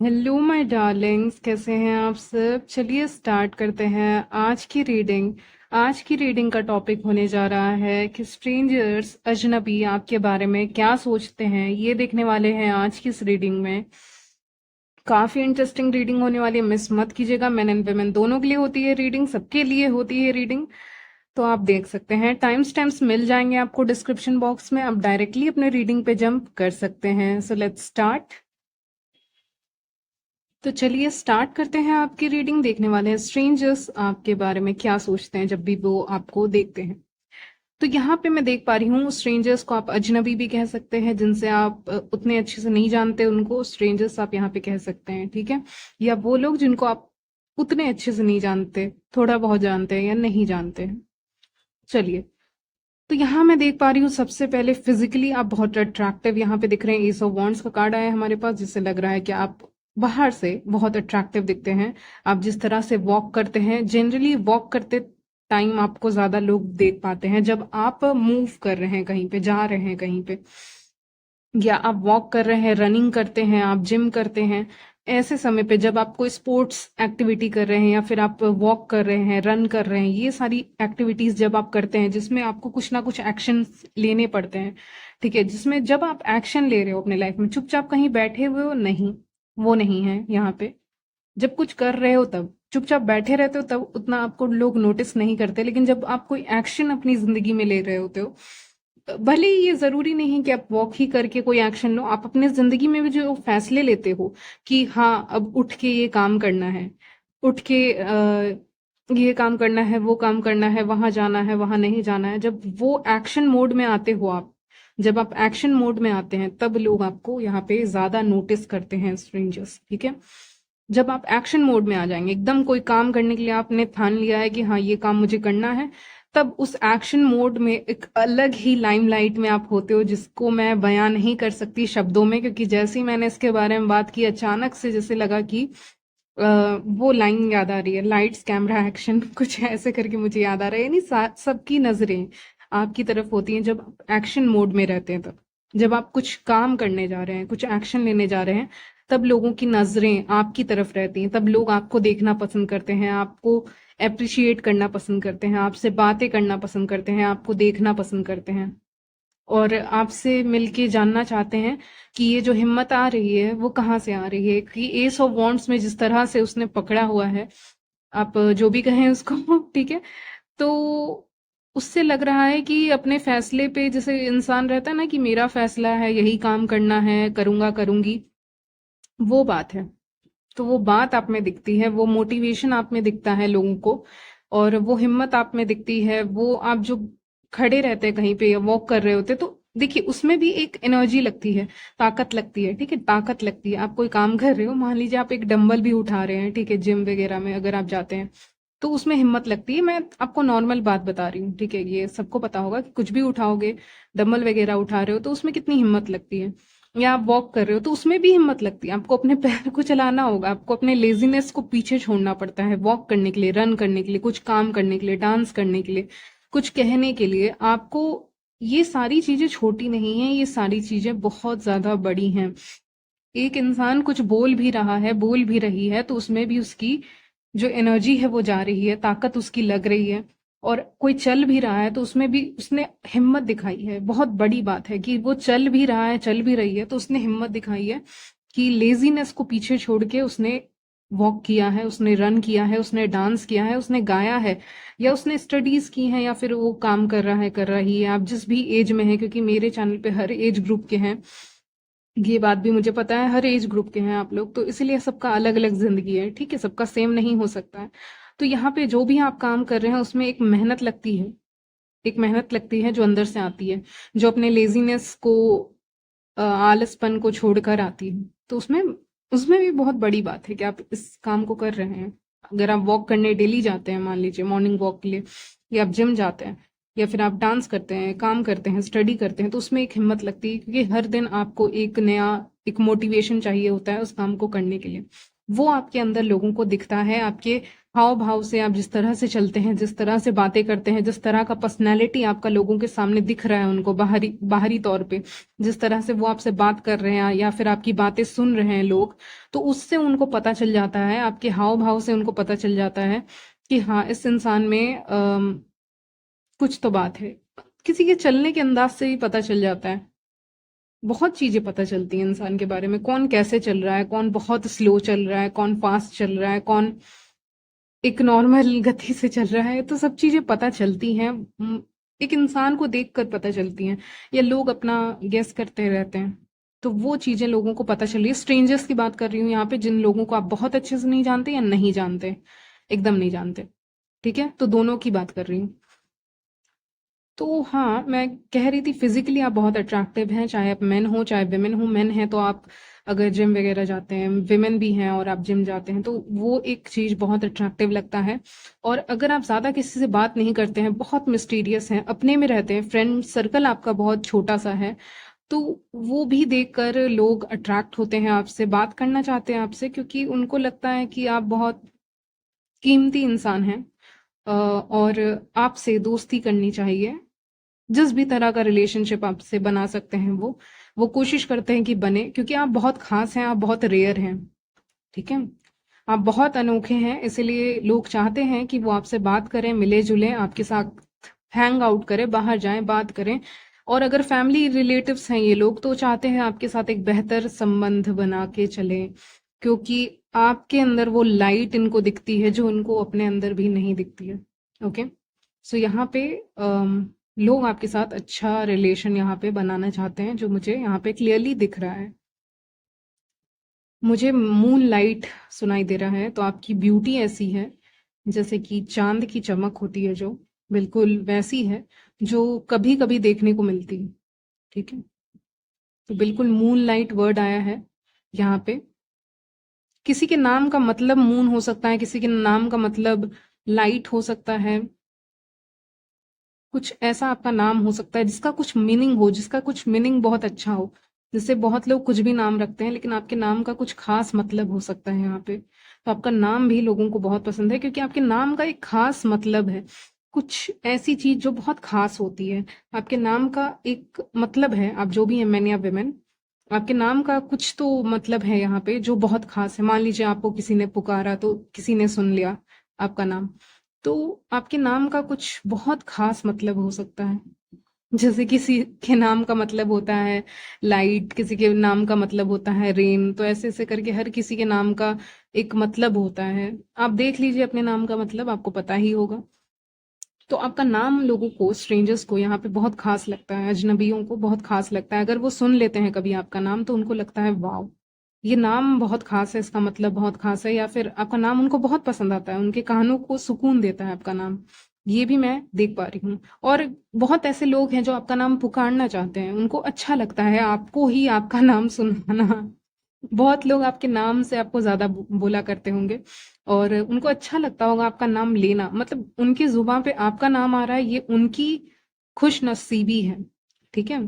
Hello my Darling's, कैसे हैं आप सब। चलिए स्टार्ट करते हैं आज की रीडिंग का टॉपिक होने जा रहा है कि स्ट्रेंजर्स अजनबी आपके बारे में क्या सोचते हैं, ये देखने वाले हैं आज की इस रीडिंग में। काफी इंटरेस्टिंग रीडिंग होने वाली है, मिस मत कीजिएगा। मेन एंड वेमेन दोनों के लिए होती है रीडिंग, सबके लिए होती है रीडिंग। तो आप देख सकते हैं, टाइम स्टैम्प्स मिल जाएंगे आपको डिस्क्रिप्शन बॉक्स में, आप डायरेक्टली अपने रीडिंग पे जंप कर सकते हैं। So let's start. तो चलिए स्टार्ट करते हैं आपकी रीडिंग। देखने वाले हैं स्ट्रेंजर्स आपके बारे में क्या सोचते हैं जब भी वो आपको देखते हैं। तो यहाँ पे मैं देख पा रही हूँ, स्ट्रेंजर्स को आप अजनबी भी कह सकते हैं, जिनसे आप उतने अच्छे से नहीं जानते, उनको स्ट्रेंजर्स आप यहाँ पे कह सकते हैं, ठीक है। या वो लोग जिनको आप उतने अच्छे से नहीं जानते, थोड़ा बहुत जानते हैं या नहीं जानते हैं। चलिए, तो यहाँ मैं देख पा रही हूँ सबसे पहले फिजिकली आप बहुत अट्रैक्टिव यहाँ पे दिख रहे हैं। एस ऑफ वॉन्ड्स का कार्ड आया है हमारे पास, जिससे लग रहा है कि आप बाहर से बहुत अट्रैक्टिव दिखते हैं। आप जिस तरह से वॉक करते हैं, जनरली वॉक करते टाइम आपको ज्यादा लोग देख पाते हैं जब आप मूव कर रहे हैं, कहीं पे जा रहे हैं कहीं पे, या आप वॉक कर रहे हैं, रनिंग करते हैं, आप जिम करते हैं। ऐसे समय पे जब आप कोई स्पोर्ट्स एक्टिविटी कर रहे हैं या फिर आप वॉक कर रहे हैं, रन कर रहे हैं, ये सारी एक्टिविटीज जब आप करते हैं जिसमें आपको कुछ ना कुछ एक्शन लेने पड़ते हैं, ठीक है, जिसमें जब आप एक्शन ले रहे हो अपने लाइफ में, चुपचाप कहीं बैठे हुए हो नहीं, वो नहीं है यहाँ पे। जब कुछ कर रहे हो तब चुपचाप बैठे रहते हो, तब उतना आपको लोग नोटिस नहीं करते। लेकिन जब आप कोई एक्शन अपनी जिंदगी में ले रहे होते हो, भले ही ये जरूरी नहीं कि आप वॉक ही करके कोई एक्शन लो, आप अपने जिंदगी में भी जो फैसले लेते हो कि हाँ अब उठ के ये काम करना है, उठ के ये काम करना है, वो काम करना है, वहां जाना है, वहां नहीं जाना है, जब वो एक्शन मोड में आते हो आप, जब आप एक्शन मोड में आते हैं तब लोग आपको यहाँ पे ज्यादा नोटिस करते हैं, स्ट्रेंजर्स, ठीक है। जब आप एक्शन मोड में आ जाएंगे, एकदम कोई काम करने के लिए आपने ठान लिया है कि हाँ ये काम मुझे करना है, तब उस एक्शन मोड में एक अलग ही लाइमलाइट में आप होते हो, जिसको मैं बयां नहीं कर सकती शब्दों में। क्योंकि जैसे ही मैंने इसके बारे में बात की, अचानक से जैसे लगा कि वो लाइन याद आ रही है, लाइट्स कैमरा एक्शन कुछ ऐसे करके मुझे याद आ रहा है। यानी सबकी नजरें आपकी तरफ होती हैं जब आप एक्शन मोड में रहते हैं। तब जब आप कुछ काम करने जा रहे हैं, कुछ एक्शन लेने जा रहे हैं, तब लोगों की नजरें आपकी तरफ रहती हैं, तब लोग आपको देखना पसंद करते हैं, आपको अप्रिशिएट करना पसंद करते हैं, आपसे बातें करना पसंद करते हैं, आपको देखना पसंद करते हैं, और आपसे मिलके जानना चाहते हैं कि ये जो हिम्मत आ रही है वो कहाँ से आ रही है। कि एस ऑफ वॉन्ड्स में जिस तरह से उसने पकड़ा हुआ है, आप जो भी कहें उसको ठीक है, तो उससे लग रहा है कि अपने फैसले पे, जैसे इंसान रहता है ना कि मेरा फैसला है, यही काम करना है, करूंगा करूंगी, वो बात है। तो वो बात आप में दिखती है, वो मोटिवेशन आप में दिखता है लोगों को, और वो हिम्मत आप में दिखती है। वो आप जो खड़े रहते हैं कहीं पे या वॉक कर रहे होते हैं, तो देखिए उसमें भी एक एनर्जी लगती है, ताकत लगती है, ठीक है, ताकत लगती है। आप कोई काम कर रहे हो, मान लीजिए आप एक डंबल भी उठा रहे हैं, ठीक है, जिम वगैरह में अगर आप जाते हैं, तो उसमें हिम्मत लगती है। मैं आपको नॉर्मल बात बता रही हूँ, ठीक है, ये सबको पता होगा कि कुछ भी उठाओगे, डंबल वगैरह उठा रहे हो, तो उसमें कितनी हिम्मत लगती है। या आप वॉक कर रहे हो तो उसमें भी हिम्मत लगती है, आपको अपने पैर को चलाना होगा, आपको अपने लेजीनेस को पीछे छोड़ना पड़ता है वॉक करने के लिए, रन करने के लिए, कुछ काम करने के लिए, डांस करने के लिए, कुछ कहने के लिए आपको। ये सारी चीजें छोटी नहीं है, ये सारी चीजें बहुत ज्यादा बड़ी हैं। एक इंसान कुछ बोल भी रहा है, बोल भी रही है, तो उसमें भी उसकी जो एनर्जी है वो जा रही है, ताकत उसकी लग रही है। और कोई चल भी रहा है तो उसमें भी उसने हिम्मत दिखाई है। बहुत बड़ी बात है कि वो चल भी रहा है, चल भी रही है, तो उसने हिम्मत दिखाई है कि लेजीनेस को पीछे छोड़ के उसने वॉक किया है, उसने रन किया है, उसने डांस किया है, उसने गाया है, या उसने स्टडीज की है, या फिर वो काम कर रहा है, कर रही है, आप जिस भी एज में है, क्योंकि मेरे चैनल पे हर एज ग्रुप के हैं, ये बात भी मुझे पता है, हर एज ग्रुप के हैं आप लोग, तो इसलिए सबका अलग अलग जिंदगी है, ठीक है, सबका सेम नहीं हो सकता है। तो यहाँ पे जो भी आप काम कर रहे हैं उसमें एक मेहनत लगती है, एक मेहनत लगती है जो अंदर से आती है, जो अपने लेजीनेस को, आलसपन को छोड़कर आती है। तो उसमें उसमें भी बहुत बड़ी बात है कि आप इस काम को कर रहे हैं। अगर आप वॉक करने डेली जाते हैं, मान लीजिए मॉर्निंग वॉक के लिए, या आप जिम जाते हैं, या फिर आप डांस करते हैं, काम करते हैं, स्टडी करते हैं, तो उसमें एक हिम्मत लगती है, क्योंकि हर दिन आपको एक नया, एक मोटिवेशन चाहिए होता है उस काम को करने के लिए। वो आपके अंदर लोगों को दिखता है, आपके हाव भाव से, आप जिस तरह से चलते हैं, जिस तरह से बातें करते हैं, जिस तरह का पर्सनैलिटी आपका लोगों के सामने दिख रहा है उनको बाहरी बाहरी तौर पे, जिस तरह से वो आपसे बात कर रहे हैं या फिर आपकी बातें सुन रहे हैं लोग, तो उससे उनको पता चल जाता है, आपके हाव भाव से उनको पता चल जाता है कि हाँ, इस इंसान में कुछ तो बात है। किसी के चलने के अंदाज से ही पता चल जाता है। बहुत चीजें पता चलती हैं इंसान के बारे में, कौन कैसे चल रहा है, कौन बहुत स्लो चल रहा है, कौन फास्ट चल रहा है, कौन एक नॉर्मल गति से चल रहा है, तो सब चीजें पता चलती हैं। एक इंसान को देखकर पता चलती हैं, या लोग अपना गेस करते रहते हैं, तो वो चीजें लोगों को पता चल रही है। स्ट्रेंजर्स की बात कर रही हूँ यहाँ पे, जिन लोगों को आप बहुत अच्छे से नहीं जानते या नहीं जानते, एकदम नहीं जानते, ठीक है, तो दोनों की बात कर रही हूँ। तो हाँ, मैं कह रही थी फिजिकली आप बहुत अट्रैक्टिव हैं, चाहे आप मेन हो चाहे विमेन हो। मेन है तो आप अगर जिम वगैरह जाते हैं, विमेन भी हैं और आप जिम जाते हैं, तो वो एक चीज बहुत अट्रैक्टिव लगता है। और अगर आप ज्यादा किसी से बात नहीं करते हैं, बहुत मिस्टीरियस हैं, अपने में रहते हैं, फ्रेंड सर्कल आपका बहुत छोटा सा है, तो वो भी देखकर लोग अट्रैक्ट होते हैं आपसे, बात करना चाहते हैं आपसे, क्योंकि उनको लगता है कि आप बहुत कीमती इंसान हैं, और आपसे दोस्ती करनी चाहिए। जिस भी तरह का रिलेशनशिप आपसे बना सकते हैं वो कोशिश करते हैं कि बने, क्योंकि आप बहुत खास हैं, आप बहुत रेयर हैं, ठीक है, आप बहुत अनोखे हैं, इसलिए लोग चाहते हैं कि वो आपसे बात करें, मिले जुले, आपके साथ हैंग आउट करें, बाहर जाएं, बात करें। और अगर फैमिली रिलेटिव्स हैं ये लोग, तो चाहते हैं आपके साथ एक बेहतर संबंध बना के चले, क्योंकि आपके अंदर वो लाइट इनको दिखती है जो इनको अपने अंदर भी नहीं दिखती है। ओके, सो यहाँ पे लोग आपके साथ अच्छा रिलेशन यहाँ पे बनाना चाहते हैं, जो मुझे यहाँ पे क्लियरली दिख रहा है। मुझे मून लाइट सुनाई दे रहा है, तो आपकी ब्यूटी ऐसी है जैसे कि चांद की चमक होती है, जो बिल्कुल वैसी है जो कभी कभी देखने को मिलती है, ठीक है, तो बिल्कुल मून लाइट वर्ड आया है यहाँ पे। किसी के नाम का मतलब मून हो सकता है, किसी के नाम का मतलब लाइट हो सकता है, कुछ ऐसा आपका नाम हो सकता है जिसका कुछ मीनिंग हो, जिसका कुछ मीनिंग बहुत अच्छा हो। जैसे बहुत लोग कुछ भी नाम रखते हैं, लेकिन आपके नाम का कुछ खास मतलब हो सकता है यहाँ पे। तो आपका नाम भी लोगों को बहुत पसंद है, क्योंकि आपके नाम का एक खास मतलब है, कुछ ऐसी चीज जो बहुत खास होती है। आपके नाम का एक मतलब है, आप जो भी हैं, मैन या विमेन, आपके नाम का कुछ तो मतलब है यहाँ पे जो बहुत खास है। मान लीजिए आपको किसी ने पुकारा तो किसी ने सुन लिया आपका नाम, तो आपके नाम का कुछ बहुत खास मतलब हो सकता है। जैसे किसी के नाम का मतलब होता है लाइट, किसी के नाम का मतलब होता है रेन, तो ऐसे ऐसे करके हर किसी के नाम का एक मतलब होता है। आप देख लीजिए अपने नाम का मतलब, आपको पता ही होगा। तो आपका नाम लोगों को, स्ट्रेंजर्स को यहाँ पे बहुत खास लगता है, अजनबियों को बहुत खास लगता है। अगर वो सुन लेते हैं कभी आपका नाम, तो उनको लगता है वाह, ये नाम बहुत खास है, इसका मतलब बहुत खास है, या फिर आपका नाम उनको बहुत पसंद आता है, उनके कानों को सुकून देता है आपका नाम। ये भी मैं देख पा रही हूँ। और बहुत ऐसे लोग हैं जो आपका नाम पुकारना चाहते हैं, उनको अच्छा लगता है आपको ही आपका नाम सुनाना। बहुत लोग आपके नाम से आपको ज्यादा बोला करते होंगे, और उनको अच्छा लगता होगा आपका नाम लेना, मतलब उनकी जुबान पे आपका नाम आ रहा है, ये उनकी खुश नसीबी है, ठीक है,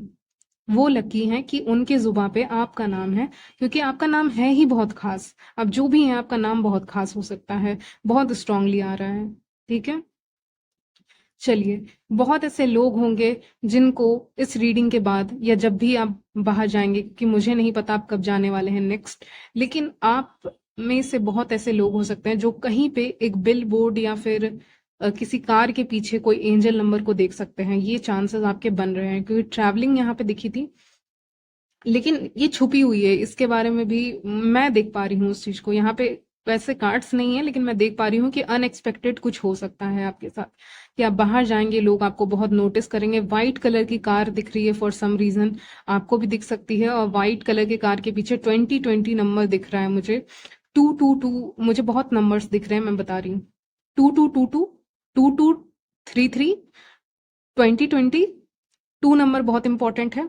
वो लकी हैं कि उनके जुबान पे आपका नाम है, क्योंकि आपका नाम है ही बहुत खास। अब जो भी है, आपका नाम बहुत खास हो सकता है, बहुत स्ट्रांगली आ रहा है, ठीक है। चलिए, बहुत ऐसे लोग होंगे जिनको इस रीडिंग के बाद या जब भी आप बाहर जाएंगे, क्योंकि मुझे नहीं पता आप कब जाने वाले हैं नेक्स्ट, लेकिन आप में से बहुत ऐसे लोग हो सकते हैं जो कहीं पे एक बिल बोर्ड या फिर किसी कार के पीछे कोई एंजल नंबर को देख सकते हैं। ये चांसेस आपके बन रहे हैं, क्योंकि ट्रैवलिंग यहाँ पे दिखी थी, लेकिन ये छुपी हुई है, इसके बारे में भी मैं देख पा रही हूँ उस चीज को। यहाँ पे वैसे कार्ड्स नहीं है, लेकिन मैं देख पा रही हूँ कि अनएक्सपेक्टेड कुछ हो सकता है आपके साथ, कि आप बाहर जाएंगे, लोग आपको बहुत नोटिस करेंगे। व्हाइट कलर की कार दिख रही है फॉर सम रीजन, आपको भी दिख सकती है, और व्हाइट कलर के कार के पीछे 2020 नंबर दिख रहा है मुझे, 222, मुझे बहुत नंबर्स दिख रहे हैं, मैं बता रही हूँ, 2222, 2233, 2020, 2 नंबर बहुत इंपॉर्टेंट है,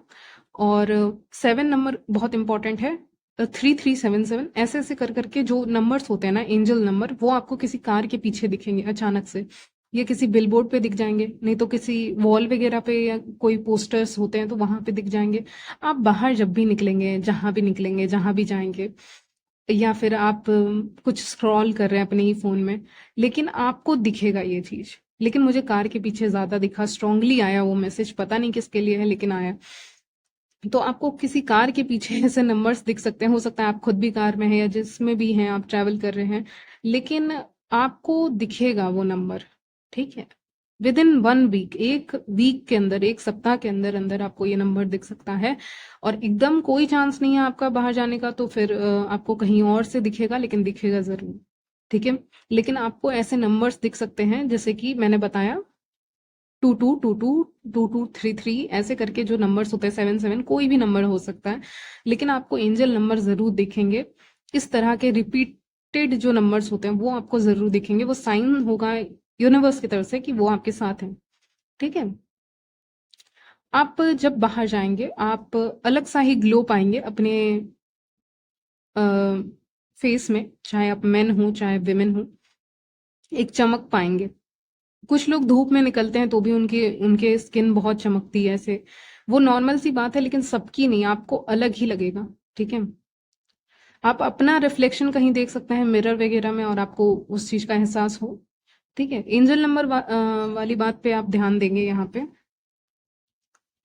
और 7 नंबर बहुत इंपॉर्टेंट है, 3377, ऐसे ऐसे कर करके जो नंबर्स होते हैं ना, एंजल नंबर, वो आपको किसी कार के पीछे दिखेंगे अचानक से, या किसी बिलबोर्ड पे दिख जाएंगे, नहीं तो किसी वॉल वगैरह पे, या कोई पोस्टर्स होते हैं तो वहां पे दिख जाएंगे। आप बाहर जब भी निकलेंगे, जहां भी निकलेंगे, जहां भी जाएंगे, या फिर आप कुछ स्क्रॉल कर रहे हैं अपने ही फ़ोन में, लेकिन आपको दिखेगा ये चीज़। लेकिन मुझे कार के पीछे ज़्यादा दिखा, स्ट्रांगली आया वो मैसेज, पता नहीं किसके लिए है लेकिन आया। तो आपको किसी कार के पीछे ऐसे नंबर्स दिख सकते हैं, हो सकता है आप खुद भी कार में हैं या जिसमें भी हैं आप ट्रैवल कर रहे हैं, लेकिन आपको दिखेगा वो नंबर, ठीक है? विदिन 1 वीक, 1 वीक के अंदर, 1 सप्ताह के अंदर अंदर आपको ये नंबर दिख सकता है। और एकदम कोई चांस नहीं है आपका बाहर जाने का, तो फिर आपको कहीं और से दिखेगा, लेकिन दिखेगा ज़रूर, ठीक है? लेकिन आपको ऐसे नंबर्स दिख सकते हैं जैसे कि मैंने बताया 2222, 2233, ऐसे करके जो नंबर्स होते हैं, 77, कोई भी नंबर हो सकता है, लेकिन आपको एंजल नंबर जरूर दिखेंगे। इस तरह के रिपीटेड जो नंबर्स होते हैं वो आपको जरूर दिखेंगे, वो साइन होगा यूनिवर्स की तरफ से कि वो आपके साथ हैं, ठीक है? आप जब बाहर जाएंगे आप अलग सा ही ग्लो पाएंगे अपने फेस में, चाहे आप मेन हो चाहे विमेन हो, एक चमक पाएंगे। कुछ लोग धूप में निकलते हैं तो भी उनकी उनके स्किन बहुत चमकती है ऐसे, वो नॉर्मल सी बात है, लेकिन सबकी नहीं, आपको अलग ही लगेगा, ठीक है? आप अपना रिफ्लेक्शन कहीं देख सकते हैं मिरर वगैरह में और आपको उस चीज का एहसास हो, ठीक है? एंजल नंबर वाली बात पे आप ध्यान देंगे यहाँ पे।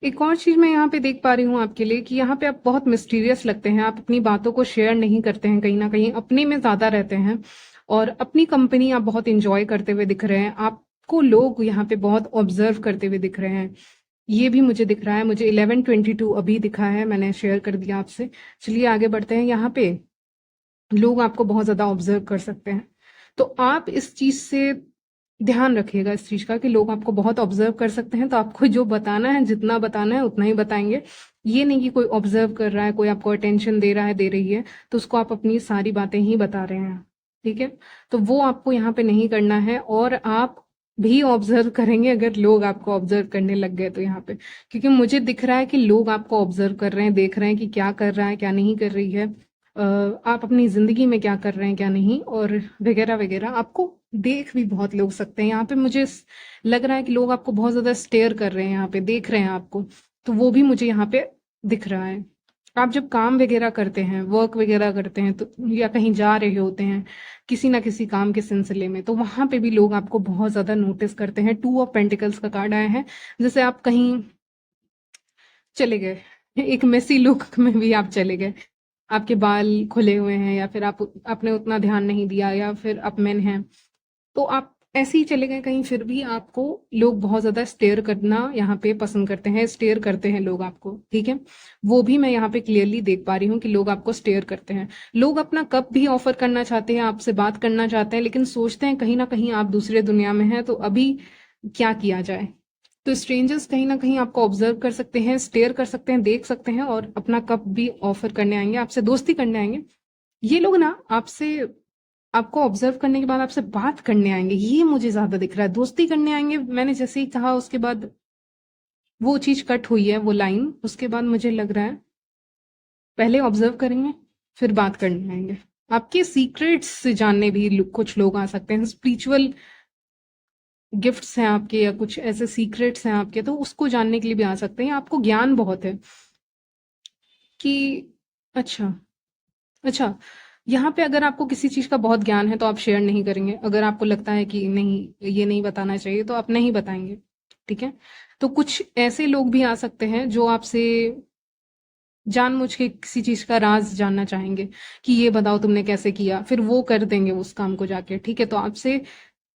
एक और चीज मैं यहाँ पे देख पा रही हूँ आपके लिए कि यहाँ पे आप बहुत मिस्टीरियस लगते हैं, आप अपनी बातों को शेयर नहीं करते हैं, कहीं ना कहीं अपने में ज्यादा रहते हैं, और अपनी कंपनी आप बहुत इंजॉय करते हुए दिख रहे हैं, आपको लोग यहाँ पे बहुत ऑब्जर्व करते हुए दिख रहे हैं, ये भी मुझे दिख रहा है। मुझे 11:22 अभी दिखा है, मैंने शेयर कर दिया आपसे। चलिए आगे बढ़ते हैं। यहाँ पे लोग आपको बहुत ज्यादा ऑब्जर्व कर सकते हैं, तो आप इस चीज से ध्यान रखिएगा इस चीज का कि लोग आपको बहुत ऑब्जर्व कर सकते हैं, तो आपको जो बताना है, जितना बताना है उतना ही बताएंगे। ये नहीं कि कोई ऑब्जर्व कर रहा है, कोई आपको अटेंशन दे रहा है, दे रही है, तो उसको आप अपनी सारी बातें ही बता रहे हैं, ठीक है? तो वो आपको यहाँ पे नहीं करना है, और आप भी ऑब्जर्व करेंगे अगर लोग आपको ऑब्जर्व करने लग गए तो यहाँ पे, क्योंकि मुझे दिख रहा है कि लोग आपको ऑब्जर्व कर रहे हैं, देख रहे हैं कि क्या कर रहा है, क्या नहीं कर रही है, आप अपनी जिंदगी में क्या कर रहे हैं, क्या नहीं, और वगैरह वगैरह। आपको देख भी बहुत लोग सकते हैं यहाँ पे, मुझे लग रहा है कि लोग आपको बहुत ज्यादा स्टेयर कर रहे हैं, यहाँ पे देख रहे हैं आपको, तो वो भी मुझे यहाँ पे दिख रहा है। आप जब काम वगैरह करते हैं, वर्क वगैरह करते हैं, तो या कहीं जा रहे होते हैं किसी ना किसी काम के सिलसिले में, तो वहां पे भी लोग आपको बहुत ज्यादा नोटिस करते हैं। 2 ऑफ पेंटिकल्स का कार्ड आया है, जैसे आप कहीं चले गए, एक मेसी लुक में भी आप चले गए, आपके बाल खुले हुए हैं, या फिर आप आपने उतना ध्यान नहीं दिया, या फिर आप मेन हैं, तो आप ऐसे ही चले गए कहीं, फिर भी आपको लोग बहुत ज्यादा स्टेयर करना यहाँ पे पसंद करते हैं, स्टेयर करते हैं लोग आपको, ठीक है? वो भी मैं यहाँ पे क्लियरली देख पा रही हूँ कि लोग आपको स्टेयर करते हैं। लोग अपना कप भी ऑफर करना चाहते हैं, आपसे बात करना चाहते हैं, लेकिन सोचते हैं कहीं ना कहीं आप दूसरे दुनिया में हैं, तो अभी क्या किया जाए? तो स्ट्रेंजर्स कहीं ना कहीं आपको ऑब्जर्व कर सकते हैं, स्टेयर कर सकते हैं, देख सकते हैं, और अपना कप भी ऑफर करने आएंगे, आपसे दोस्ती करने आएंगे। ये लोग ना आपसे, आपको ऑब्जर्व करने के बाद आपसे बात करने आएंगे, ये मुझे ज्यादा दिख रहा है। दोस्ती करने आएंगे मैंने जैसे ही कहा, उसके बाद वो चीज कट हुई है, वो लाइन, उसके बाद मुझे लग रहा है पहले ऑब्जर्व करेंगे फिर बात करने आएंगे। आपके सीक्रेट्स जानने भी कुछ लोग आ सकते हैं, स्पिरिचुअल गिफ्ट्स हैं आपके, या कुछ ऐसे सीक्रेट्स हैं आपके, तो उसको जानने के लिए भी आ सकते हैं। आपको ज्ञान बहुत है कि, अच्छा, अच्छा, यहाँ पे अगर आपको किसी चीज का बहुत ज्ञान है तो आप शेयर नहीं करेंगे, अगर आपको लगता है कि नहीं ये नहीं बताना चाहिए तो आप नहीं बताएंगे, ठीक है? तो कुछ ऐसे लोग भी आ सकते हैं जो आपसे जानबूझ के किसी चीज का राज जानना चाहेंगे कि ये बताओ तुमने कैसे किया, फिर वो कर देंगे उस काम को जाके, ठीक है? तो आपसे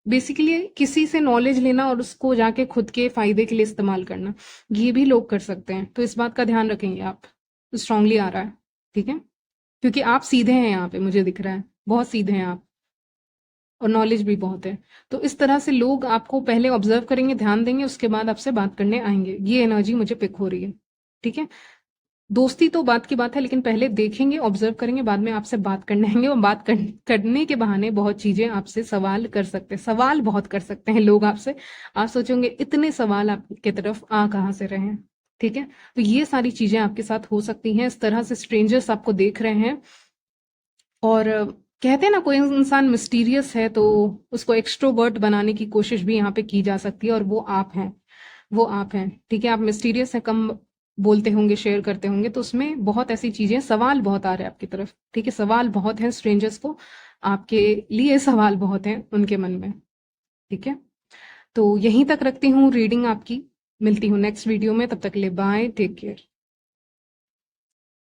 बेसिकली किसी से नॉलेज लेना और उसको जाके खुद के फायदे के लिए इस्तेमाल करना, ये भी लोग कर सकते हैं, तो इस बात का ध्यान रखेंगे आप। स्ट्रांगली आ रहा है, ठीक है? क्योंकि आप सीधे हैं यहाँ पे, मुझे दिख रहा है बहुत सीधे हैं आप, और नॉलेज भी बहुत है। तो इस तरह से लोग आपको पहले ऑब्जर्व करेंगे, ध्यान देंगे, उसके बाद आपसे बात करने आएंगे, ये एनर्जी मुझे पिक हो रही है, ठीक है? दोस्ती तो बात की बात है, लेकिन पहले देखेंगे, ऑब्जर्व करेंगे, बाद में आपसे बात करने आएंगे, और करने के बहाने बहुत चीजें आपसे सवाल कर सकते हैं, सवाल बहुत कर सकते हैं लोग आपसे। आप सोचेंगे इतने सवाल आपके तरफ आ कहाँ से रहे हैं, ठीक है? तो ये सारी चीजें आपके साथ हो सकती हैं, इस तरह से स्ट्रेंजर्स आपको देख रहे हैं। और कहते हैं ना, कोई इंसान मिस्टीरियस है तो उसको एक्सट्रोवर्ट बनाने की कोशिश भी यहाँ पे की जा सकती है, और वो आप हैं, वो आप हैं, ठीक है? आप मिस्टीरियस है, कम बोलते होंगे, शेयर करते होंगे, तो उसमें बहुत ऐसी चीजें, सवाल बहुत आ रहे हैं आपकी तरफ, ठीक है, सवाल बहुत हैं स्ट्रेंजर्स को, आपके लिए सवाल बहुत हैं उनके मन में, ठीक है। तो यहीं तक रखती हूँ रीडिंग आपकी, मिलती हूँ नेक्स्ट वीडियो में, तब तक के लिए बाय, टेक केयर।